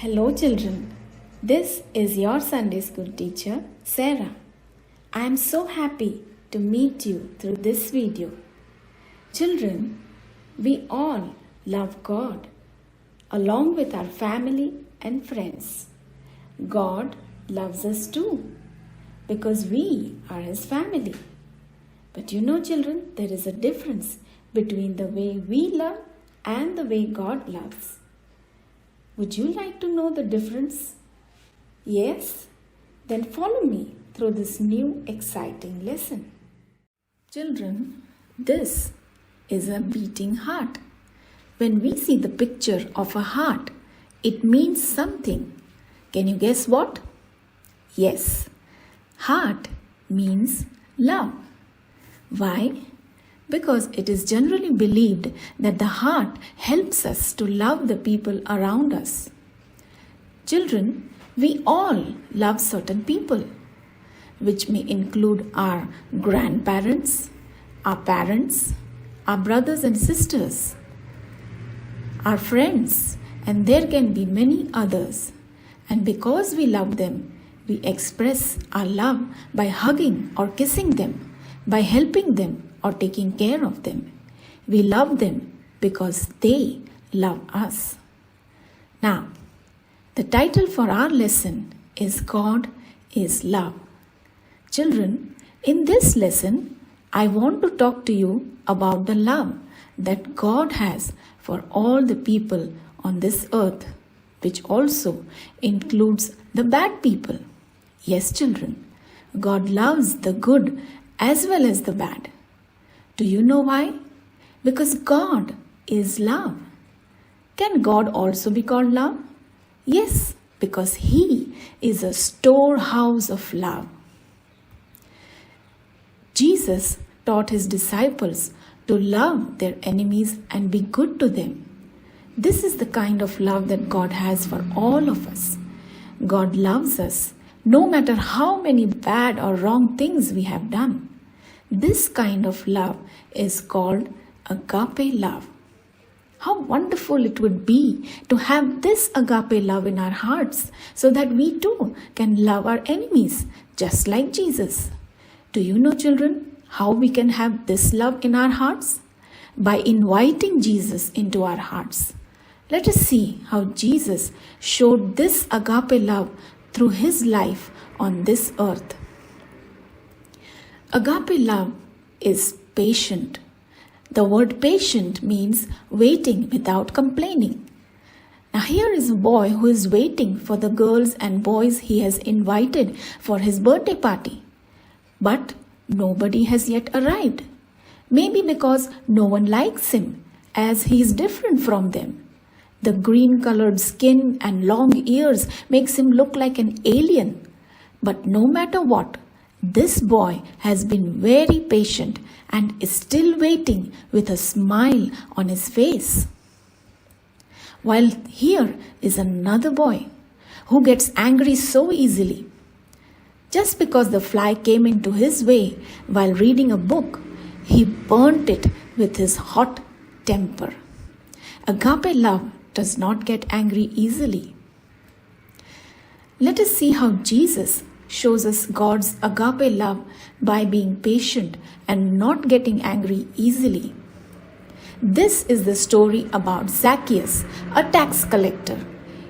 Hello, children. This is your Sunday school teacher, Sarah. I am so happy to meet you through this video. Children, we all love God along with our family and friends. God loves us too because we are His family. But you know, children, there is a difference between the way we love and the way God loves. Would you like to know the difference? Yes? Then follow me through this new exciting lesson. Children, this is a beating heart. When we see the picture of a heart, it means something. Can you guess what? Yes, heart means love. Why? Because it is generally believed that the heart helps us to love the people around us. Children, we all love certain people, which may include our grandparents, our parents, our brothers and sisters, our friends, and there can be many others. And because we love them, we express our love by hugging or kissing them, by helping them or taking care of them. We love them because they love us. Now, the title for our lesson is God is Love. Children, in this lesson, I want to talk to you about the love that God has for all the people on this earth, which also includes the bad people. Yes, children, God loves the good as well as the bad. Do you know why? Because God is love. Can God also be called love? Yes, because He is a storehouse of love. Jesus taught His disciples to love their enemies and be good to them. This is the kind of love that God has for all of us. God loves us no matter how many bad or wrong things we have done. This kind of love is called agape love. How wonderful it would be to have this agape love in our hearts so that we too can love our enemies just like Jesus. Do you know, children, how we can have this love in our hearts? By inviting Jesus into our hearts. Let us see how Jesus showed this agape love through His life on this earth. Agape love is patient. The word patient means waiting without complaining. Now here is a boy who is waiting for the girls and boys he has invited for his birthday party. But nobody has yet arrived. Maybe because no one likes him, as he is different from them. The green-colored skin and long ears makes him look like an alien. But no matter what, this boy has been very patient and is still waiting with a smile on his face. While here is another boy who gets angry so easily. Just because the fly came into his way while reading a book, he burnt it with his hot temper. Agape love does not get angry easily. Let us see how Jesus shows us God's agape love by being patient and not getting angry easily. This is the story about Zacchaeus, a tax collector.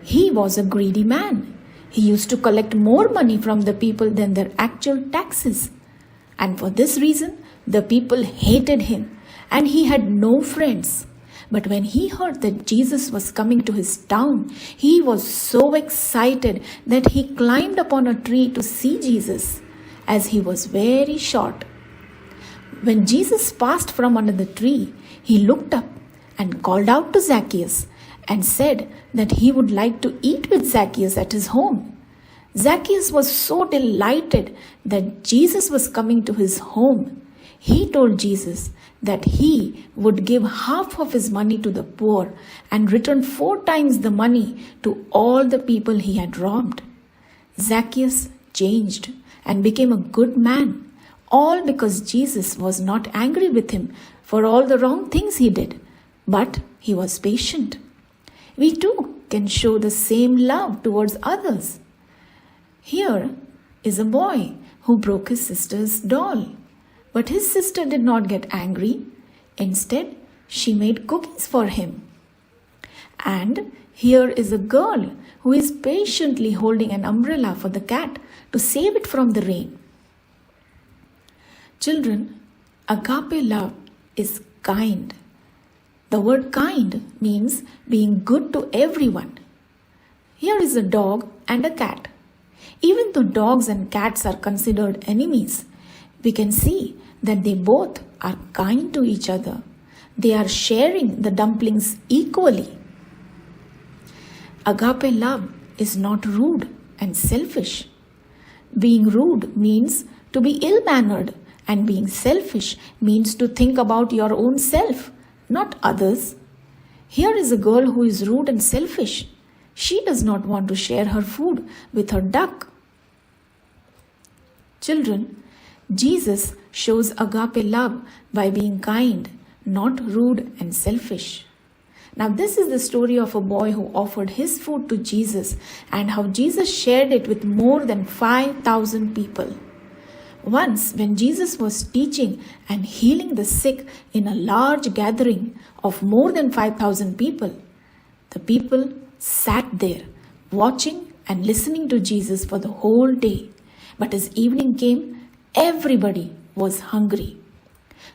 He was a greedy man. He used to collect more money from the people than their actual taxes. And for this reason, the people hated him and he had no friends. But when he heard that Jesus was coming to his town, he was so excited that he climbed upon a tree to see Jesus, as he was very short. When Jesus passed from under the tree, he looked up and called out to Zacchaeus and said that he would like to eat with Zacchaeus at his home. Zacchaeus was so delighted that Jesus was coming to his home. He told Jesus that he would give half of his money to the poor and return 4 times the money to all the people he had robbed. Zacchaeus changed and became a good man, all because Jesus was not angry with him for all the wrong things he did, but he was patient. We too can show the same love towards others. Here is a boy who broke his sister's doll, but his sister did not get angry. Instead, she made cookies for him. And here is a girl who is patiently holding an umbrella for the cat to save it from the rain. Children, agape love is kind. The word kind means being good to everyone. Here is a dog and a cat. Even though dogs and cats are considered enemies, we can see that they both are kind to each other. They are sharing the dumplings equally. Agape love is not rude and selfish. Being rude means to be ill-mannered, and being selfish means to think about your own self, not others. Here is a girl who is rude and selfish. She does not want to share her food with her duck. Children, Jesus shows agape love by being kind, not rude and selfish. Now, this is the story of a boy who offered his food to Jesus and how Jesus shared it with more than 5,000 people. Once, when Jesus was teaching and healing the sick in a large gathering of more than 5,000 people, the people sat there watching and listening to Jesus for the whole day. But as evening came, everybody was hungry.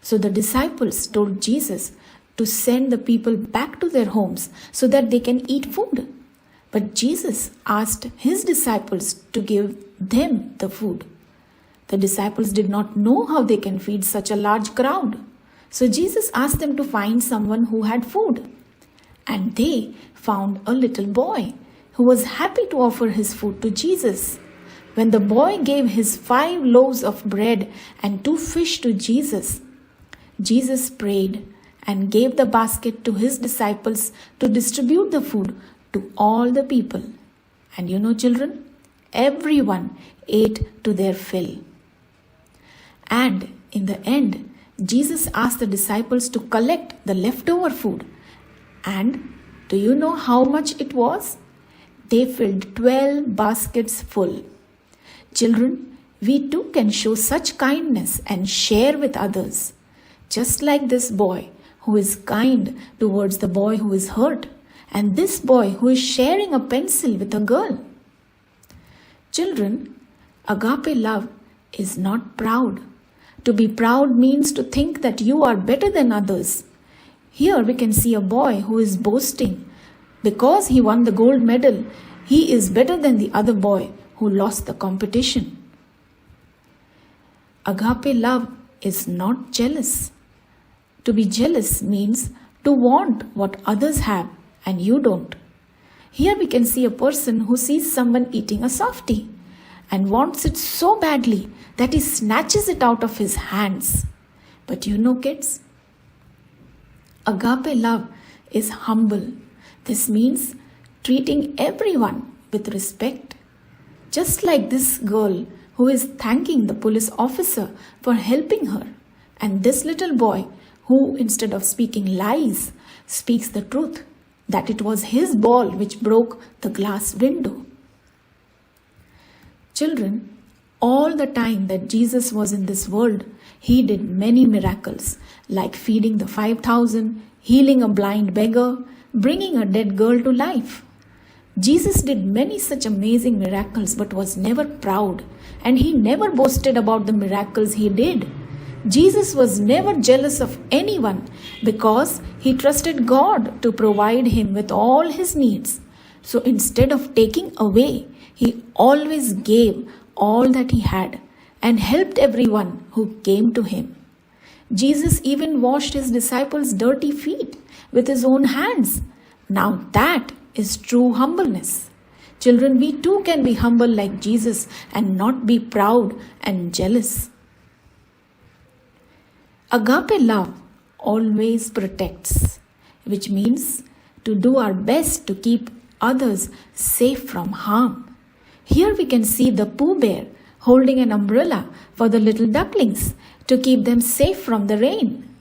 So the disciples told Jesus to send the people back to their homes so that they can eat food. But Jesus asked his disciples to give them the food. The disciples did not know how they can feed such a large crowd. So Jesus asked them to find someone who had food. And they found a little boy who was happy to offer his food to Jesus. When the boy gave his 5 loaves of bread and 2 fish to Jesus, Jesus prayed and gave the basket to his disciples to distribute the food to all the people. And you know, children, everyone ate to their fill. And in the end, Jesus asked the disciples to collect the leftover food. And do you know how much it was? They filled 12 baskets full. Children, we too can show such kindness and share with others. Just like this boy who is kind towards the boy who is hurt, and this boy who is sharing a pencil with a girl. Children, agape love is not proud. To be proud means to think that you are better than others. Here we can see a boy who is boasting. Because he won the gold medal, he is better than the other boy who lost the competition. Agape love is not jealous. To be jealous means to want what others have and you don't. Here we can see a person who sees someone eating a softie and wants it so badly that he snatches it out of his hands. But you know, kids, agape love is humble. This means treating everyone with respect. Just like this girl who is thanking the police officer for helping her, and this little boy who, instead of speaking lies, speaks the truth, that it was his ball which broke the glass window. Children, all the time that Jesus was in this world, he did many miracles, like feeding the 5,000, healing a blind beggar, bringing a dead girl to life. Jesus did many such amazing miracles but was never proud, and he never boasted about the miracles he did. Jesus was never jealous of anyone because he trusted God to provide him with all his needs. So instead of taking away, he always gave all that he had and helped everyone who came to him. Jesus even washed his disciples' dirty feet with his own hands. Now that is true humbleness. Children, we too can be humble like Jesus and not be proud and jealous. Agape love always protects, which means to do our best to keep others safe from harm. Here we can see the Pooh Bear holding an umbrella for the little ducklings to keep them safe from the rain.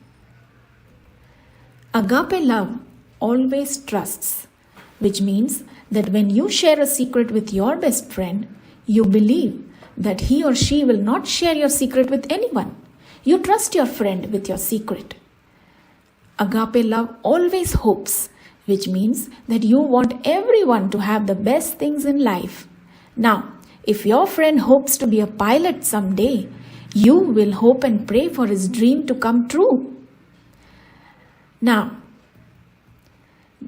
Agape love always trusts. which means that when you share a secret with your best friend, you believe that he or she will not share your secret with anyone. You trust your friend with your secret. Agape love always hopes, which means that you want everyone to have the best things in life. Now, if your friend hopes to be a pilot someday, you will hope and pray for his dream to come true. Now,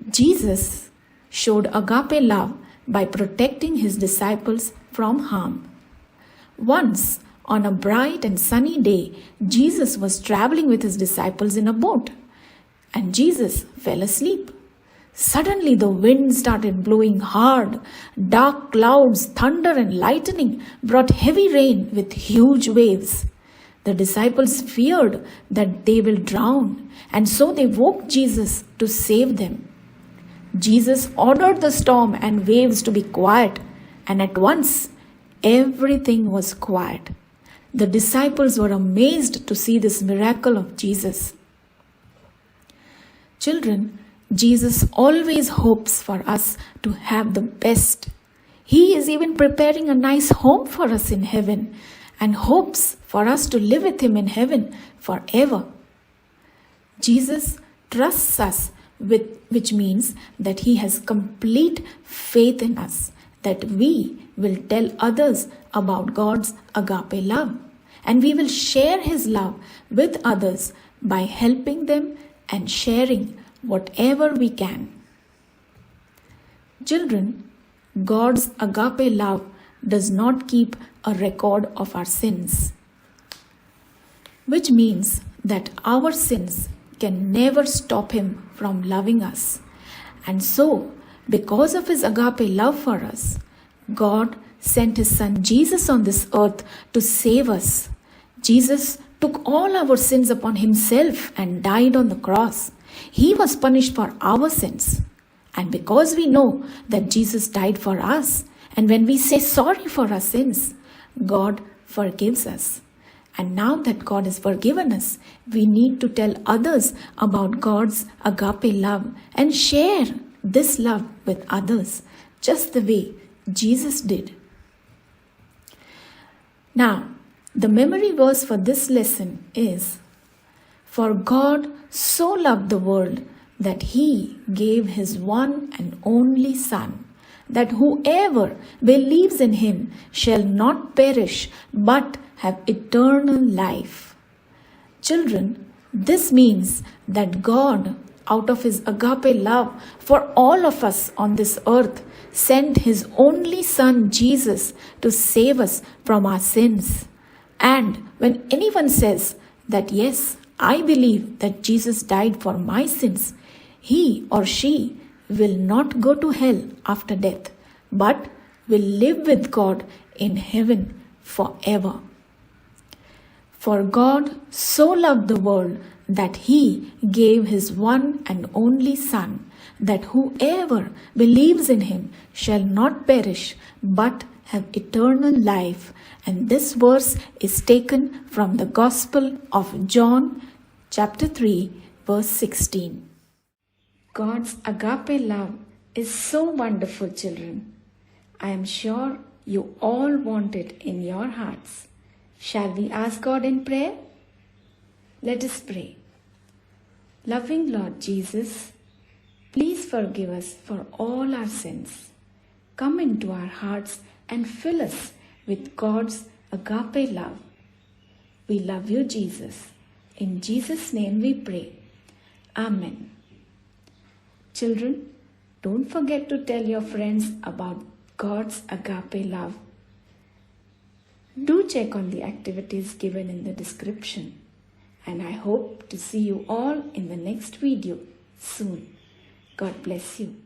Jesus showed agape love by protecting his disciples from harm. Once, on a bright and sunny day, Jesus was traveling with his disciples in a boat, and Jesus fell asleep. Suddenly the wind started blowing hard. Dark clouds, thunder and lightning brought heavy rain with huge waves. The disciples feared that they will drown, and so they woke Jesus to save them. Jesus ordered the storm and waves to be quiet, and at once everything was quiet. The disciples were amazed to see this miracle of Jesus. Children, Jesus always hopes for us to have the best. He is even preparing a nice home for us in heaven and hopes for us to live with him in heaven forever. Jesus trusts us, which means that he has complete faith in us, that we will tell others about God's agape love, and we will share his love with others by helping them and sharing whatever we can. Children, God's agape love does not keep a record of our sins, which means that our sins can never stop him from loving us. And so, because of his agape love for us, God sent his son Jesus on this earth to save us. Jesus took all our sins upon himself and died on the cross. He was punished for our sins. And because we know that Jesus died for us, and when we say sorry for our sins, God forgives us. And now that God has forgiven us, we need to tell others about God's agape love and share this love with others, just the way Jesus did. Now, the memory verse for this lesson is, "For God so loved the world that he gave his one and only Son, that whoever believes in him shall not perish but have eternal life." Children, this means that God, out of his agape love for all of us on this earth, sent his only Son Jesus to save us from our sins. And when anyone says that, "Yes, I believe that Jesus died for my sins," he or she will not go to hell after death, but will live with God in heaven forever. For God so loved the world that he gave his one and only Son, that whoever believes in him shall not perish but have eternal life. And this verse is taken from the Gospel of John, chapter 3, verse 16. God's agape love is so wonderful, children. I am sure you all want it in your hearts. Shall we ask God in prayer? Let us pray. Loving Lord Jesus, please forgive us for all our sins. Come into our hearts and fill us with God's agape love. We love you, Jesus. In Jesus' name we pray. Amen. Children, don't forget to tell your friends about God's agape love. Do check on the activities given in the description. And I hope to see you all in the next video soon. God bless you.